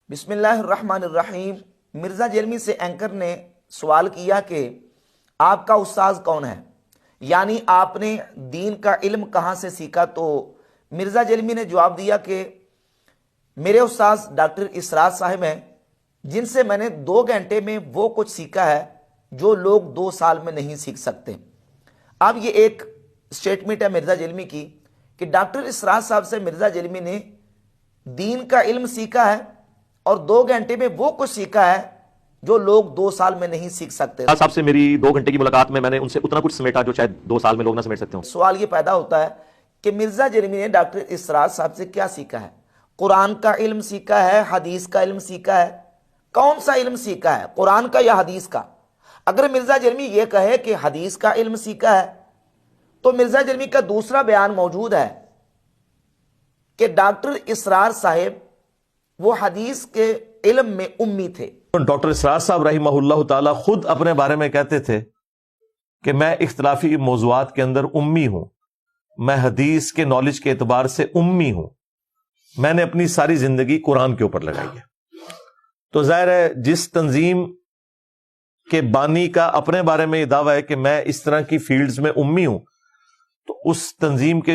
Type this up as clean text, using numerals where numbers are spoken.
بسم اللہ الرحمن الرحیم۔ مرزا جیلمی سے اینکر نے سوال کیا کہ آپ کا استاذ کون ہے، یعنی آپ نے دین کا علم کہاں سے سیکھا؟ تو مرزا جیلمی نے جواب دیا کہ میرے استاذ ڈاکٹر اسرار صاحب ہیں، جن سے میں نے 2 گھنٹے میں وہ کچھ سیکھا ہے جو لوگ 2 سال میں نہیں سیکھ سکتے۔ اب یہ ایک سٹیٹمنٹ ہے مرزا جیلمی کی کہ ڈاکٹر اسرار صاحب سے مرزا جیلمی نے دین کا علم سیکھا ہے اور 2 گھنٹے میں وہ کچھ سیکھا ہے جو لوگ 2 سال میں نہیں سیکھ سکتے۔ صاحب سے میری 2 گھنٹے کی ملاقات میں نے ان سے اتنا کچھ سمیٹا جو شاید 2 سال میں لوگ نہ سمیٹ سکتے ہوں۔ سوال یہ پیدا ہوتا ہے کہ مرزا جیلمی نے ڈاکٹر اسرار صاحب سے کیا سیکھا ہے؟ قرآن کا علم سیکھا ہے، حدیث کا علم سیکھا ہے؟ کون سا علم سیکھا ہے، قرآن کا یا حدیث کا؟ اگر مرزا جیلمی یہ کہے کہ حدیث کا علم سیکھا ہے تو مرزا جیلمی کا دوسرا بیان موجود ہے کہ ڈاکٹر اسرار صاحب وہ حدیث کے علم میں امی تھے۔ ڈاکٹر اسرار صاحب رحمہ اللہ تعالی خود اپنے بارے میں کہتے تھے کہ میں اختلافی موضوعات کے اندر امی ہوں، میں حدیث کے نالج کے اعتبار سے امی ہوں، میں نے اپنی ساری زندگی قرآن کے اوپر لگائی ہے۔ تو ظاہر ہے جس تنظیم کے بانی کا اپنے بارے میں یہ دعویٰ ہے کہ میں اس طرح کی فیلڈز میں امی ہوں، تو اس تنظیم کے